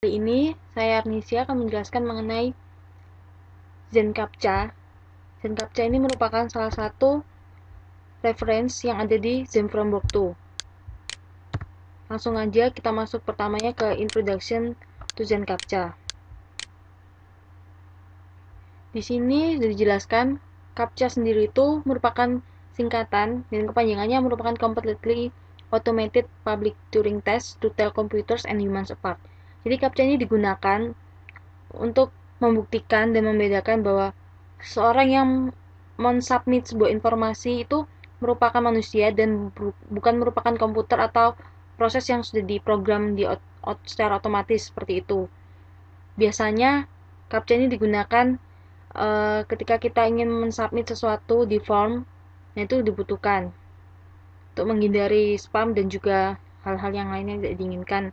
Kali ini saya Arnisia akan menjelaskan mengenai Zen CAPTCHA. Zen CAPTCHA ini merupakan salah satu reference yang ada di Zen Framework 2. Langsung aja kita masuk pertamanya ke Introduction to Zen CAPTCHA. Di sini sudah dijelaskan CAPTCHA sendiri itu merupakan singkatan dan kepanjangannya merupakan Completely Automated Public Turing Test to Tell Computers and Humans Apart. Jadi CAPTCHA ini digunakan untuk membuktikan dan membedakan bahwa seorang yang mensubmit sebuah informasi itu merupakan manusia dan bukan merupakan komputer atau proses yang sudah diprogram secara otomatis seperti itu. Biasanya CAPTCHA ini digunakan ketika kita ingin mensubmit sesuatu di form, nah itu dibutuhkan untuk menghindari spam dan juga hal-hal yang lainnya yang tidak diinginkan.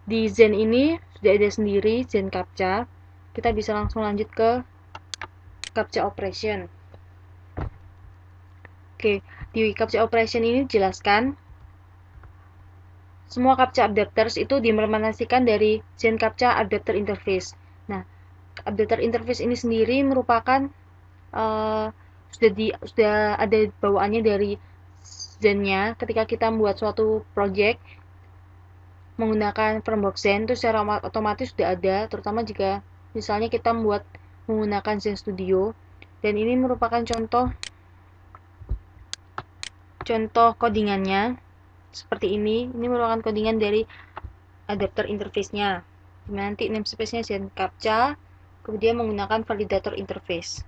Di Zen ini sudah ada sendiri Zen CAPTCHA. Kita bisa langsung lanjut ke CAPTCHA operation. Oke, di CAPTCHA operation ini dijelaskan semua CAPTCHA adapters itu diimplementasikan dari Zen CAPTCHA adapter interface. Nah, adapter interface ini sendiri merupakan sudah ada bawaannya dari Zen-nya. Ketika kita membuat suatu project menggunakan framework Zen itu secara otomatis sudah ada, terutama jika misalnya kita menggunakan Zen Studio, dan ini merupakan contoh codingannya seperti ini. Ini merupakan codingan dari adapter interface-nya, dimana nanti namespace-nya Zen CAPTCHA, kemudian menggunakan validator interface.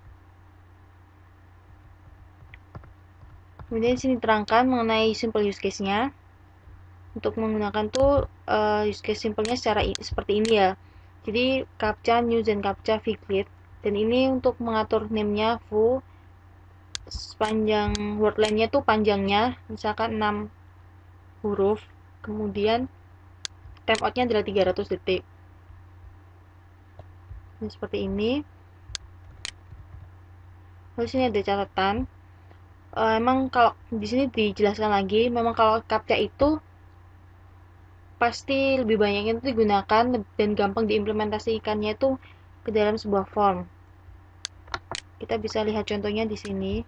Kemudian di sini terangkan mengenai simple use case-nya. Untuk menggunakan use case simpelnya seperti ini ya. Jadi CAPTCHA new Zen CAPTCHA Viglit, dan ini untuk mengatur name-nya foo, sepanjang word length-nya tuh panjangnya misalkan 6 huruf, kemudian timeout-nya adalah 300 detik. Ini seperti ini. Lalu sini ada catatan. Emang kalau di sini dijelaskan lagi, memang kalau CAPTCHA itu pasti lebih banyak itu digunakan dan gampang diimplementasikannya itu ke dalam sebuah form. Kita bisa lihat contohnya di sini,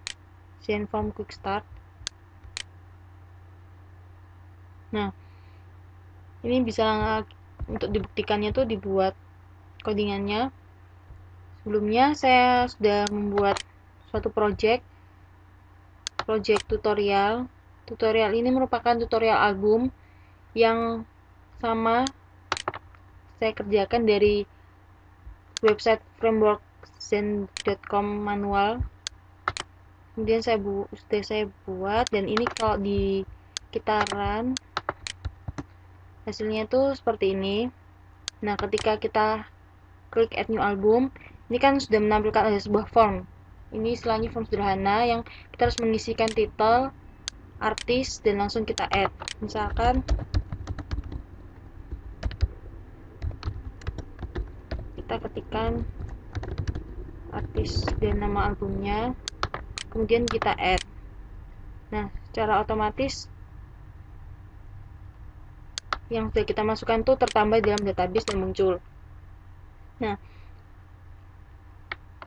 Zen Form Quick Start. Nah, ini bisa untuk dibuktikannya tuh dibuat codingannya. Sebelumnya saya sudah membuat suatu project tutorial. Tutorial ini merupakan tutorial album yang sama saya kerjakan dari website framework zen.com manual. Kemudian sudah saya buat, dan ini kalau di kita run hasilnya tuh seperti ini. Nah, ketika kita klik add new album, ini kan sudah menampilkan ada sebuah form. Ini istilahnya form sederhana yang kita harus mengisikan title, artis, dan langsung kita add. Misalkan kita ketikkan artis dan nama albumnya, kemudian kita add. Nah, secara otomatis yang sudah kita masukkan tuh tertambah dalam database dan muncul. Nah,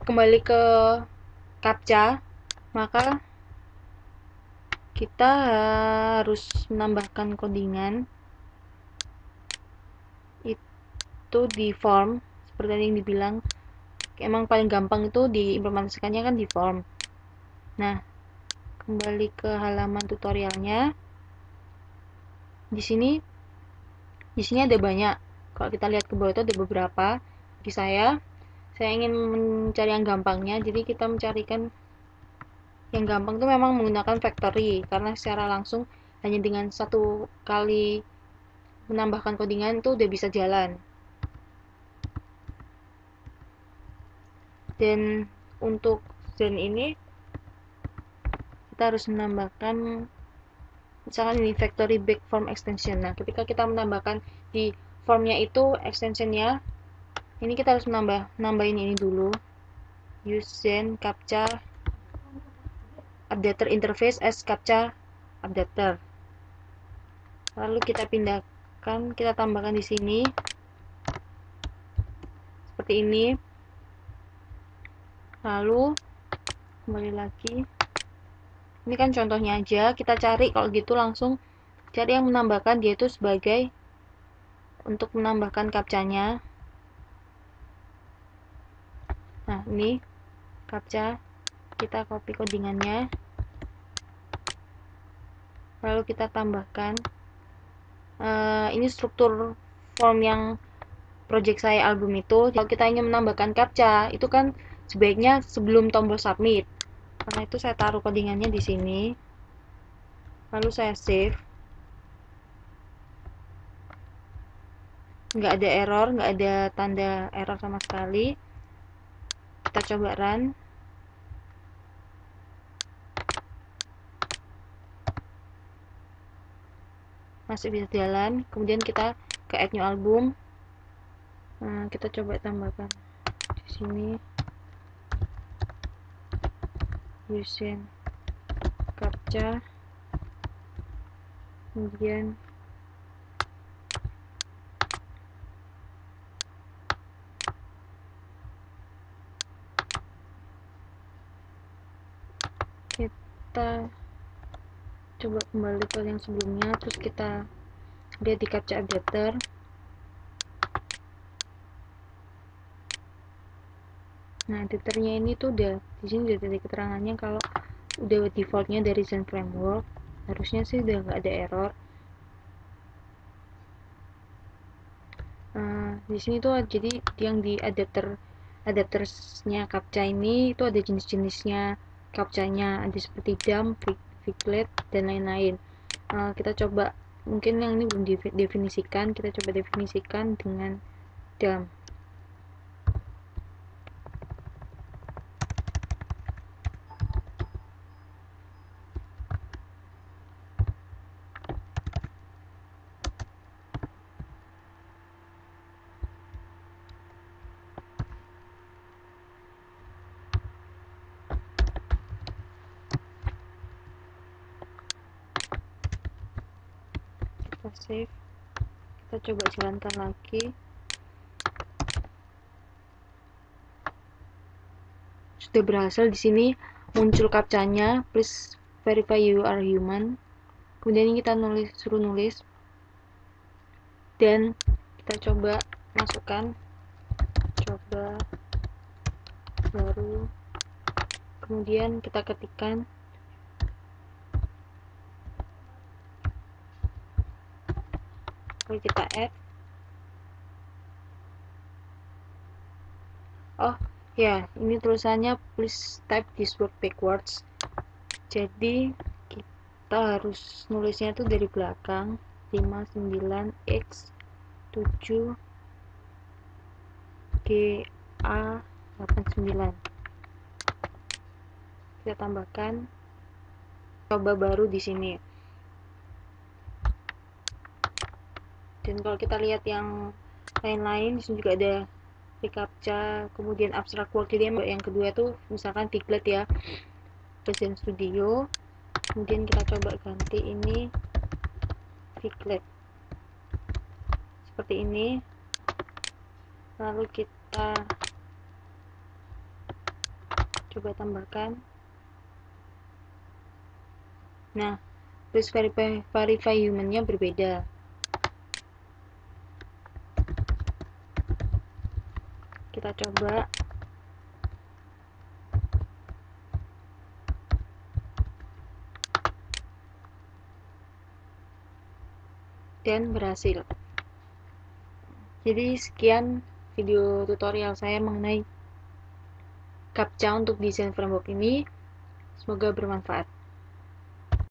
kembali ke CAPTCHA, maka kita harus menambahkan codingan itu di form seperti yang dibilang. Emang paling gampang itu diimplementasikannya kan di form. Nah, kembali ke halaman tutorialnya. Di sini ada banyak. Kalau kita lihat ke bawah itu ada beberapa. Di saya ingin mencari yang gampangnya, jadi kita mencarikan yang gampang itu memang menggunakan factory, karena secara langsung hanya dengan satu kali menambahkan codingan itu udah bisa jalan. Dan untuk Zen ini kita harus menambahkan misalkan ini factory back form extension. Nah, ketika kita menambahkan di formnya itu extensionnya, ini kita harus nambahin ini dulu, use Zen CAPTCHA updater interface as CAPTCHA updater. Lalu kita kita tambahkan di sini seperti ini. Lalu kembali lagi, ini kan contohnya aja, kita cari kalau gitu langsung cari yang menambahkan dia itu sebagai untuk menambahkan captcha-nya. Nah, ini captcha, kita copy codingannya, lalu kita tambahkan. Ini struktur form yang project saya album itu. Kalau kita ingin menambahkan captcha, itu kan sebaiknya sebelum tombol submit. Karena itu saya taruh codingannya di sini, lalu saya save. Nggak ada error, nggak ada tanda error sama sekali. Kita coba run. Masih bisa jalan. Kemudian kita ke add new album. Nah, kita coba tambahkan di sini using captcha, kemudian kita coba kembali ke yang sebelumnya, terus kita lihat di captcha updater. Nah, editornya ini tuh udah di sini udah ada keterangannya kalau udah defaultnya dari Zen Framework, harusnya sih udah nggak ada error. Di sini tuh jadi yang di adaptersnya captcha ini itu ada jenis-jenisnya captcha-nya, ada seperti dump, Figlet, dan lain-lain. Kita coba, mungkin yang ini belum didefinisikan, kita coba definisikan dengan dump. Kita save, kita coba jalankan lagi. Sudah berhasil, di sini muncul captcha-nya, please verify you are human. Kemudian ini kita suruh nulis, dan kita coba masukkan, coba baru, kemudian kita ketikkan lalu kita add. Oh ya, ini tulisannya please type this word backwards, jadi kita harus nulisnya itu dari belakang. 59x 7 GA 89. Kita tambahkan, coba baru di sini. Dan kalau kita lihat yang lain-lain, di sini juga ada reCAPTCHA, kemudian abstract word. Jadi yang kedua tuh misalkan Figlet ya, Present Studio. Kemudian kita coba ganti ini Figlet seperti ini, lalu kita coba tambahkan. Nah, please verify human-nya berbeda. Kita coba, dan berhasil. Jadi sekian video tutorial saya mengenai captcha untuk desain framework ini, semoga bermanfaat.